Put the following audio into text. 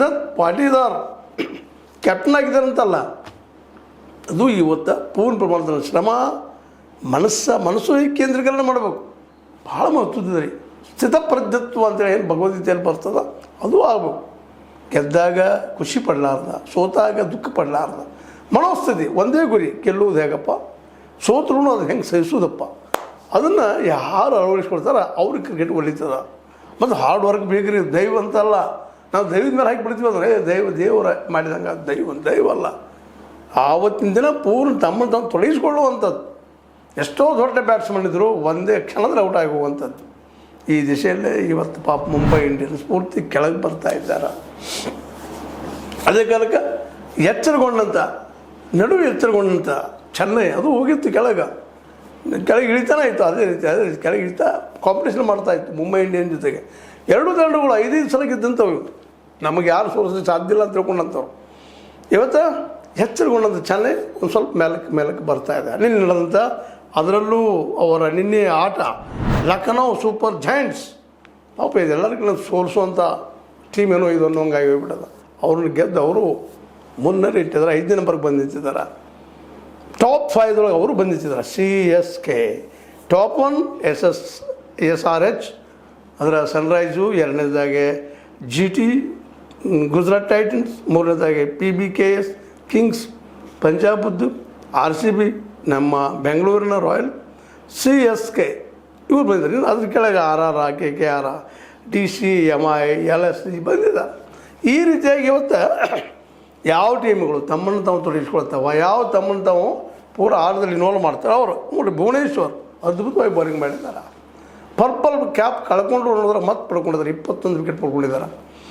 Rajat Patidar captain ಆಗಿದ್ದಾರಂತಲ್ಲ, ಅದು ಇವತ್ತು ಪೂರ್ಣ ಪ್ರಮಾಣದ ಶ್ರಮ, ಮನಸ್ಸು ಕೇಂದ್ರೀಕರಣ ಮಾಡಬೇಕು. ಭಾಳ ಮಹತ್ವದ ರೀ. ಸ್ಥಿತಪ್ರಜ್ಞತ್ವ ಅಂತೇಳಿ ಏನು ಭಗವದ್ಗೀತೆಯಲ್ಲಿ ಬರ್ತದ ಅದು ಆಗ್ಬೇಕು. ಗೆದ್ದಾಗ ಖುಷಿ ಪಡಲಾರ್ದ, ಸೋತಾಗ ದುಃಖ ಪಡಲಾರ್ದ ಮನೋಸ್ಥಿತಿ, ಒಂದೇ ಗುರಿ, ಗೆಲ್ಲುವುದು ಹೇಗಪ್ಪ, ಸೋತ್ರೂ ಅದು ಹೆಂಗೆ ಸಹಿಸೋದಪ್ಪ, ಅದನ್ನು ಯಾರು ಅಳವಡಿಸ್ಕೊಳ್ತಾರ ಅವ್ರಿಗೆ ಕ್ರಿಕೆಟ್ ಒಲಿತದ. ಮತ್ತು ಹಾರ್ಡ್ ವರ್ಕ್ ಬೇಕ್ರಿ. ದೈವ ಅಂತಲ್ಲ, ನಾವು ದೈವದ ಮೇಲೆ ಹಾಕಿ ಬಿಡ್ತೀವಿ ಅಂದರೆ ದೇವರ ಮಾಡಿದಂಗೆ ದೈವ ಅಲ್ಲ. ಆವತ್ತಿನ ದಿನ ಪೂರ್ಣ ತಮ್ಮನ್ನು ತಾವು ತೊಡಗಿಸ್ಕೊಳ್ಳುವಂಥದ್ದು. ಎಷ್ಟೋ ದೊಡ್ಡ ಬ್ಯಾಟ್ಸ್ಮನ್ ಇದ್ದರು, ಒಂದೇ ಕ್ಷಣದಲ್ಲಿ ಔಟ್ ಆಗಿ ಹೋಗುವಂಥದ್ದು. ಈ ದಿಶೆಯಲ್ಲೇ ಇವತ್ತು ಪಾಪ ಮುಂಬೈ ಇಂಡಿಯನ್ಸ್ ಪೂರ್ತಿ ಕೆಳಗೆ ಬರ್ತಾ ಇದ್ದಾರೆ. ಅದೇ ಕಾಲಕ್ಕೆ ಎಚ್ಚರಗೊಂಡಂಥ ಚೆನ್ನೈ ಅದು ಹೋಗಿತ್ತು ಕೆಳಗೆ ಇಳಿತಾನೆ ಇತ್ತು. ಅದೇ ರೀತಿ ಕೆಳಗೆ ಇಳಿತಾ ಕಾಂಪಿಟೇಷನ್ ಮಾಡ್ತಾಯಿತ್ತು ಮುಂಬೈ ಇಂಡಿಯನ್ ಜೊತೆಗೆ. 2 ತಂಡಗಳು 5 ಸಲ ಗೆದ್ದಂಥವು. ನಮಗೆ ಯಾರು ಸೋಲಿಸೋಕ್ಕೆ ಸಾಧ್ಯ ಇಲ್ಲ ಅಂತ ತಿಳ್ಕೊಂಡಂಥವ್ರು. ಇವತ್ತು ಎಚ್ಚರಗೊಂಡಂಥ ಚೆನ್ನೈ ಒಂದು ಸ್ವಲ್ಪ ಮೇಲಕ್ಕೆ ಬರ್ತಾ ಇದೆ. ನಿನ್ನೆ ನಡೆದಂಥ ಅದರಲ್ಲೂ ಅವರ ನಿನ್ನೆ ಆಟ ಲಖನೌ ಸೂಪರ್ ಜೈಂಟ್ಸ್ ಪಾಪ ಇದೆಲ್ಲರಿಗೂ ಸೋಲಿಸುವಂಥ ಟೀಮ್ ಏನೋ ಇದು ಅನ್ನೋಂಗಾಗಿ ಹೋಗ್ಬಿಟ್ಟದ. ಅವ್ರನ್ನ ಗೆದ್ದು ಅವರು ಮುನ್ನಡೆ ಇಟ್ಟಿದ್ದಾರೆ. 5ನೇ ನಂಬರ್ಗೆ ಬಂದಿದ್ದಾರೆ. ಟಾಪ್ 5 ಅವರು ಬಂದಿದ್ದಾರೆ. CSK, ಟಾಪ್ 1 SRH, ಅದರ ಸನ್ರೈಸು, 2ನೇದಾಗೆ GT ಗುಜರಾತ್ ಟೈಟನ್ಸ್, 3ನೇದಾಗೆ PBKS ಕಿಂಗ್ಸ್ ಪಂಜಾಬದ್ದು, RCB ನಮ್ಮ ಬೆಂಗಳೂರಿನ ರಾಯಲ್, CSK ಇವ್ರು ಬಂದಿದ್ದಾರೆ. ಅದ್ರ ಕೆಳಗೆ RR, KKR, DC, MI, LSC ಬಂದಿದ್ದಾರೆ. ಈ ರೀತಿಯಾಗಿ ಇವತ್ತು ಯಾವ ಟೀಮ್ಗಳು ತಮ್ಮನ್ನು ತಾವು ತೊಡಗಿಸ್ಕೊಳ್ತಾವೆ, ಯಾವ ತಮ್ಮನ್ನು ತಾವು ಪೂರ ಆಟದಲ್ಲಿ ಇನ್ವಾಲ್ವ್ ಮಾಡ್ತಾರೆ. ಅವರು ನೋಡಿ ಭುವನೇಶ್ವರ್ ಅದ್ಭುತವಾಗಿ ಬೌಲಿಂಗ್ ಮಾಡಿದ್ದಾರೆ. ಪರ್ಪಲ್ ಕ್ಯಾಪ್ ಕಳ್ಕೊಂಡು ನೋಡಿದ್ರೆ ಮತ್ತೆ ಪಡ್ಕೊಂಡಿದ್ದಾರೆ. 21 ವಿಕೆಟ್ ಪಡ್ಕೊಂಡಿದ್ದಾರೆ.